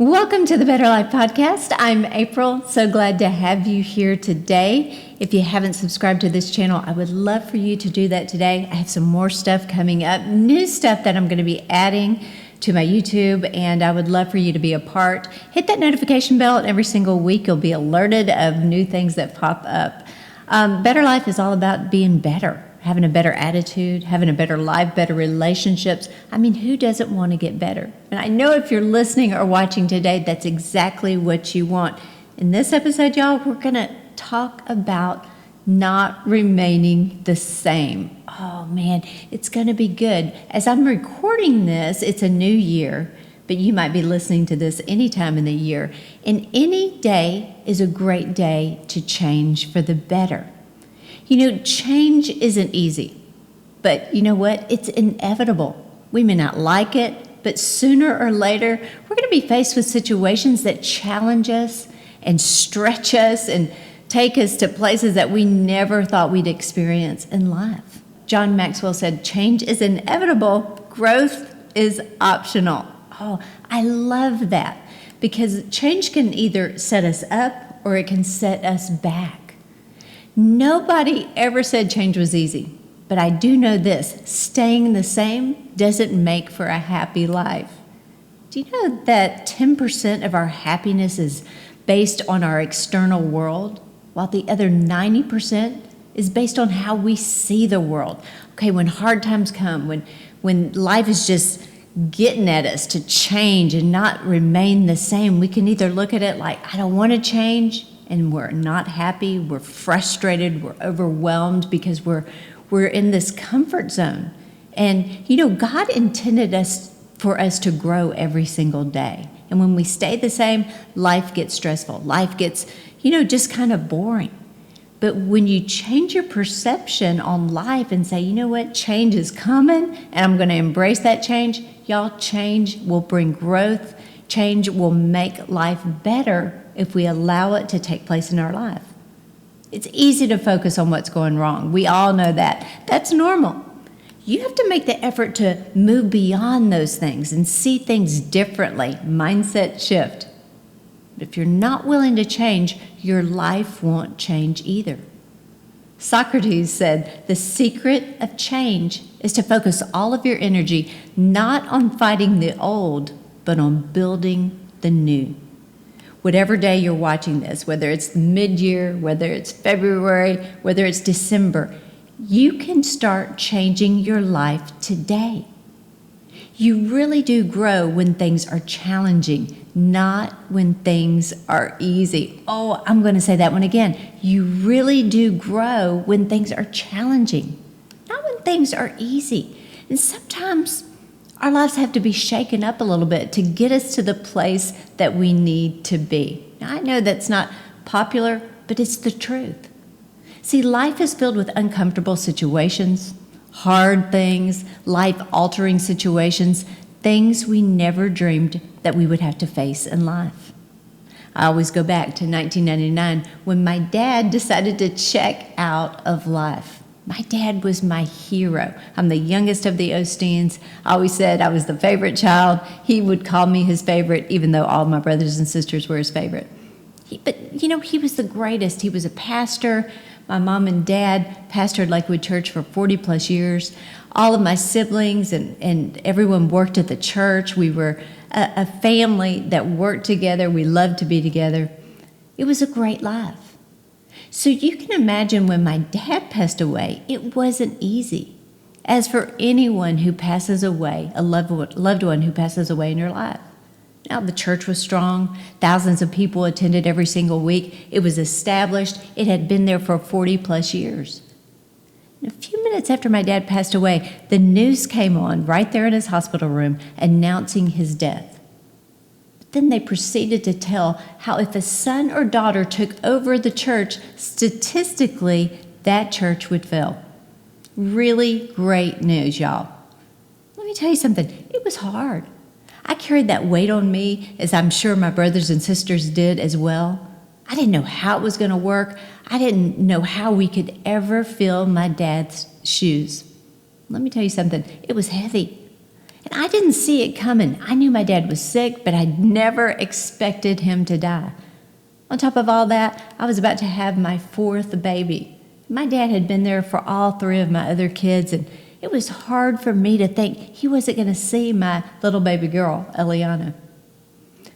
Welcome to the Better Life Podcast. I'm April. So glad to have you here today. If you haven't subscribed to this channel, I would love for you to do that today. I have some more stuff coming up, new stuff that I'm going to be adding to my YouTube, and I would love for you to be a part. Hit that notification bell, and every single week you'll be alerted of new things that pop up. Better Life is all about being better, having a better attitude, having a better life, better relationships. I mean, who doesn't want to get better? And I know if you're listening or watching today, that's exactly what you want. In this episode, y'all, we're going to talk about not remaining the same. Oh man, it's going to be good. As I'm recording this, it's a new year, but you might be listening to this anytime in the year. And any day is a great day to change for the better. You know, change isn't easy, but you know what? It's inevitable. We may not like it, but sooner or later, we're going to be faced with situations that challenge us and stretch us and take us to places that we never thought we'd experience in life. John Maxwell said, change is inevitable, growth is optional. Oh, I love that, because change can either set us up or it can set us back. Nobody ever said change was easy, but I do know this: staying the same doesn't make for a happy life. Do you know that 10% of our happiness is based on our external world, while the other 90% is based on how we see the world? Okay, when hard times come, when life is just getting at us to change and not remain the same, we can either look at it like, I don't want to change, and we're not happy, we're frustrated, we're overwhelmed because we're in this comfort zone. And you know, God intended for us to grow every single day. And when we stay the same, life gets stressful. Life gets, just kind of boring. But when you change your perception on life and say, you know what, change is coming and I'm going to embrace that change, y'all, change will bring growth. Change will make life better if we allow it to take place in our life. It's easy to focus on what's going wrong. We all know that. That's normal. You have to make the effort to move beyond those things and see things differently. Mindset shift. But if you're not willing to change, your life won't change either. Socrates said, the secret of change is to focus all of your energy not on fighting the old, but on building the new. Whatever day you're watching this, whether it's mid-year, whether it's February, whether it's December, you can start changing your life today. You really do grow when things are challenging, not when things are easy. Oh, I'm going to say that one again. You really do grow when things are challenging, not when things are easy. And sometimes our lives have to be shaken up a little bit to get us to the place that we need to be. Now, I know that's not popular, but it's the truth. See, life is filled with uncomfortable situations, hard things, life-altering situations, things we never dreamed that we would have to face in life. I always go back to 1999 when my dad decided to check out of life. My dad was my hero. I'm the youngest of the Osteens. I always said I was the favorite child. He would call me his favorite, even though all my brothers and sisters were his favorite. But he was the greatest. He was a pastor. My mom and dad pastored Lakewood Church for 40 plus years. All of my siblings and everyone worked at the church. We were a family that worked together. We loved to be together. It was a great life. So you can imagine when my dad passed away, it wasn't easy. As for anyone who passes away, a loved one who passes away in your life. Now, the church was strong. Thousands of people attended every single week. It was established. It had been there for 40 plus years. And a few minutes after my dad passed away, the news came on right there in his hospital room announcing his death. Then they proceeded to tell how if a son or daughter took over the church, statistically, that church would fail. Really great news, y'all. Let me tell you something. It was hard. I carried that weight on me, as I'm sure my brothers and sisters did as well. I didn't know how it was going to work. I didn't know how we could ever fill my dad's shoes. Let me tell you something. It was heavy. And I didn't see it coming. I knew my dad was sick, but I'd never expected him to die. On top of all that, I was about to have my fourth baby. My dad had been there for all three of my other kids, and it was hard for me to think he wasn't going to see my little baby girl, Eliana.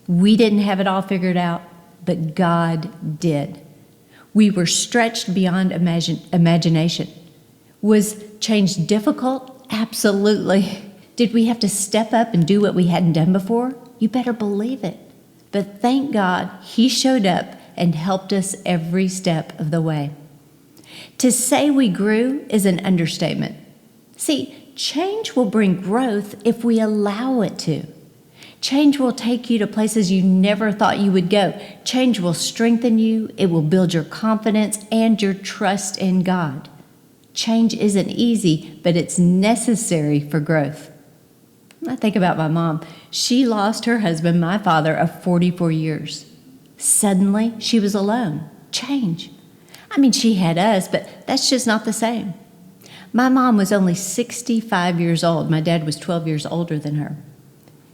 We didn't have it all figured out, but God did. We were stretched beyond imagination. Was change difficult? Absolutely. Did we have to step up and do what we hadn't done before? You better believe it. But thank God he showed up and helped us every step of the way. To say we grew is an understatement. See, change will bring growth if we allow it to. Change will take you to places you never thought you would go. Change will strengthen you. It will build your confidence and your trust in God. Change isn't easy, but it's necessary for growth. I think about my mom. She lost her husband, my father, of 44 years. Suddenly, she was alone. Change. I mean, she had us, but that's just not the same. My mom was only 65 years old. My dad was 12 years older than her.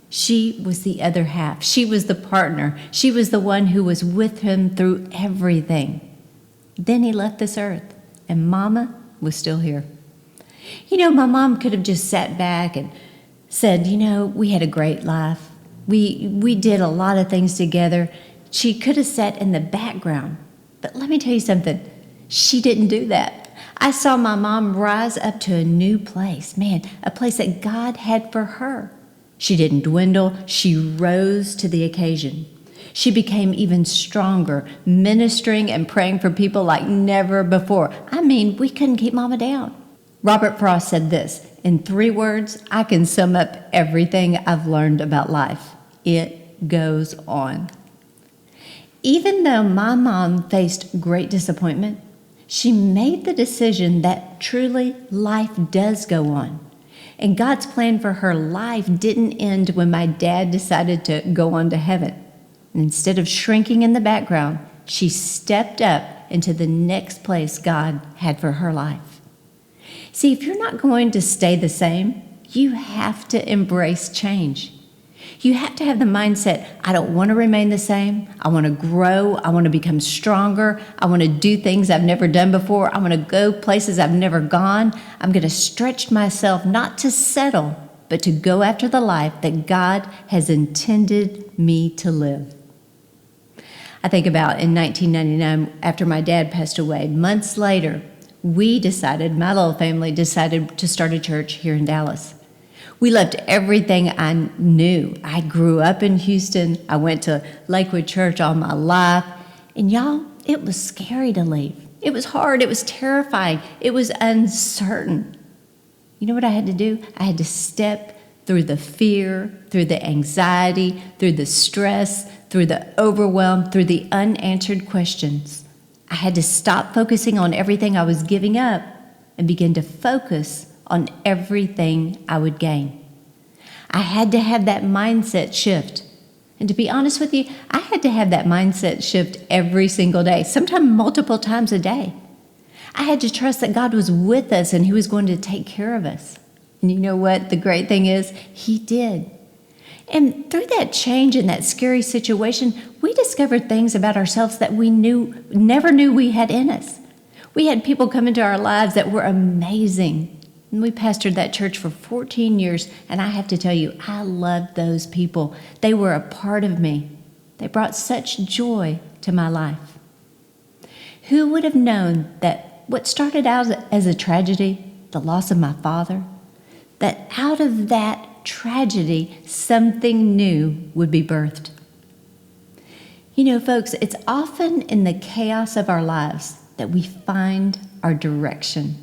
She was the other half. She was the partner. She was the one who was with him through everything. Then he left this earth, and Mama was still here. You know, my mom could have just sat back and said, you know, we had a great life. We did a lot of things together. She could have sat in the background. But let me tell you something. She didn't do that. I saw my mom rise up to a new place. Man, a place that God had for her. She didn't dwindle. She rose to the occasion. She became even stronger, ministering and praying for people like never before. I mean, we couldn't keep Mama down. Robert Frost said this, in 3 words, I can sum up everything I've learned about life. It goes on. Even though my mom faced great disappointment, she made the decision that truly life does go on. And God's plan for her life didn't end when my dad decided to go on to heaven. And instead of shrinking in the background, she stepped up into the next place God had for her life. See, if you're not going to stay the same, you have to embrace change. You have to have the mindset, I don't want to remain the same. I want to grow. I want to become stronger. I want to do things I've never done before. I want to go places I've never gone. I'm going to stretch myself not to settle, but to go after the life that God has intended me to live. I think about in 1999, after my dad passed away, months later, my little family decided to start a church here in Dallas. We left everything I knew. I grew up in Houston. I went to Lakewood Church all my life. And y'all, it was scary to leave. It was hard. It was terrifying. It was uncertain. You know what I had to do? I had to step through the fear, through the anxiety, through the stress, through the overwhelm, through the unanswered questions. I had to stop focusing on everything I was giving up and begin to focus on everything I would gain. I had to have that mindset shift. And to be honest with you, I had to have that mindset shift every single day, sometimes multiple times a day. I had to trust that God was with us and He was going to take care of us. And you know what? The great thing is, He did. And through that change in that scary situation, we discovered things about ourselves that we never knew we had in us. We had people come into our lives that were amazing. And we pastored that church for 14 years, and I have to tell you, I loved those people. They were a part of me. They brought such joy to my life. Who would have known that what started out as a tragedy, the loss of my father, that out of that tragedy, something new would be birthed? You know, folks, it's often in the chaos of our lives that we find our direction.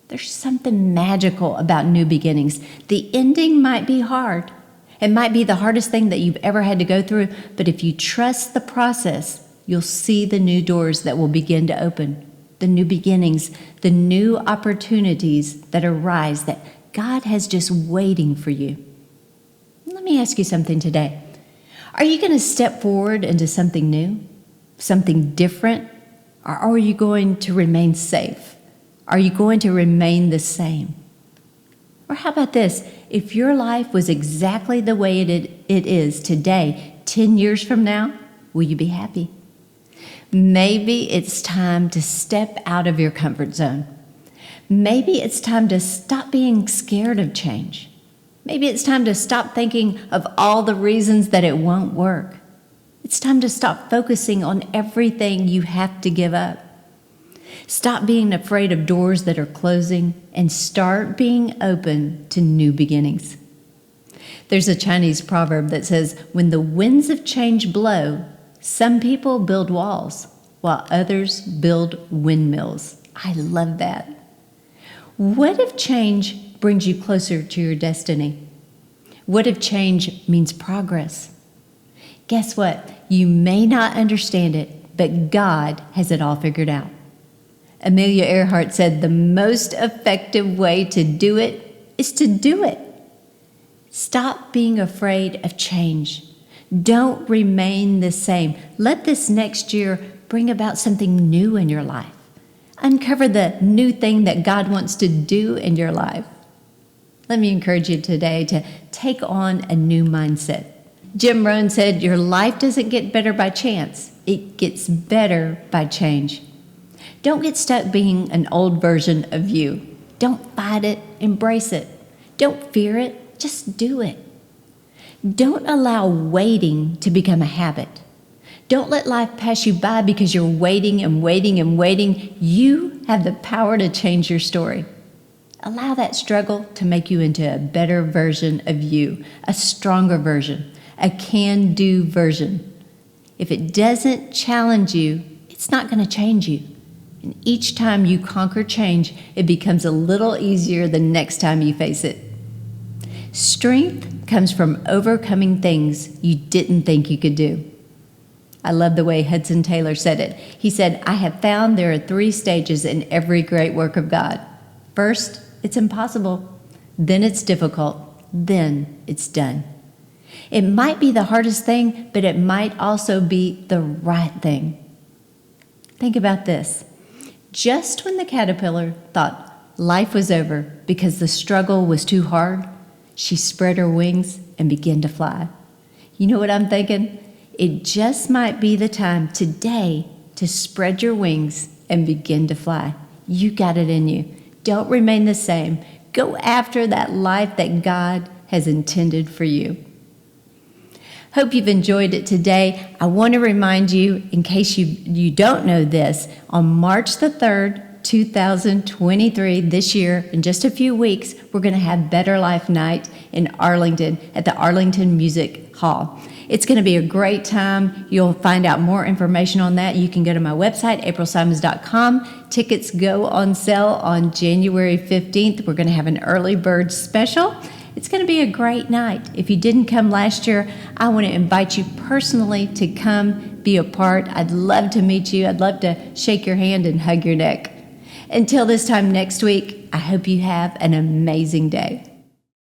There's something magical about new beginnings. The ending might be hard. It might be the hardest thing that you've ever had to go through, but if you trust the process, you'll see the new doors that will begin to open, the new beginnings, the new opportunities that arise that God has just waiting for you. Let me ask you something today. Are you going to step forward into something new, something different, or are you going to remain safe? Are you going to remain the same? Or how about this? if your life was exactly the way it is today, 10 years from now, will you be happy? Maybe it's time to step out of your comfort zone. Maybe it's time to stop being scared of change. Maybe it's time to stop thinking of all the reasons that it won't work. It's time to stop focusing on everything you have to give up. Stop being afraid of doors that are closing and start being open to new beginnings. There's a Chinese proverb that says, when the winds of change blow, some people build walls while others build windmills. I love that. What if change brings you closer to your destiny? What if change means progress? Guess what? You may not understand it, but God has it all figured out. Amelia Earhart said the most effective way to do it is to do it. Stop being afraid of change. Don't remain the same. Let this next year bring about something new in your life. Uncover the new thing that God wants to do in your life. Let me encourage you today to take on a new mindset. Jim Rohn said, your life doesn't get better by chance. It gets better by change. Don't get stuck being an old version of you. Don't fight it, embrace it. Don't fear it, just do it. Don't allow waiting to become a habit. Don't let life pass you by because you're waiting and waiting and waiting. You have the power to change your story. Allow that struggle to make you into a better version of you, a stronger version, a can-do version. If it doesn't challenge you, it's not going to change you. And each time you conquer change, it becomes a little easier the next time you face it. Strength comes from overcoming things you didn't think you could do. I love the way Hudson Taylor said it. He said, I have found there are 3 stages in every great work of God. First, it's impossible. Then it's difficult. Then it's done. It might be the hardest thing, but it might also be the right thing. Think about this. Just when the caterpillar thought life was over because the struggle was too hard, she spread her wings and began to fly. You know what I'm thinking? It just might be the time today to spread your wings and begin to fly. You got it in you. Don't remain the same. Go after that life that God has intended for you. Hope you've enjoyed it today. I want to remind you, in case you don't know this, on March the 3rd, 2023, this year, in just a few weeks, we're going to have Better Life Night in Arlington at the Arlington Music Hall. It's going to be a great time. You'll find out more information on that. You can go to my website, aprilsimons.com. Tickets go on sale on January 15th. We're going to have an early bird special. It's going to be a great night. If you didn't come last year, I want to invite you personally to come be a part. I'd love to meet you. I'd love to shake your hand and hug your neck. Until this time next week, I hope you have an amazing day.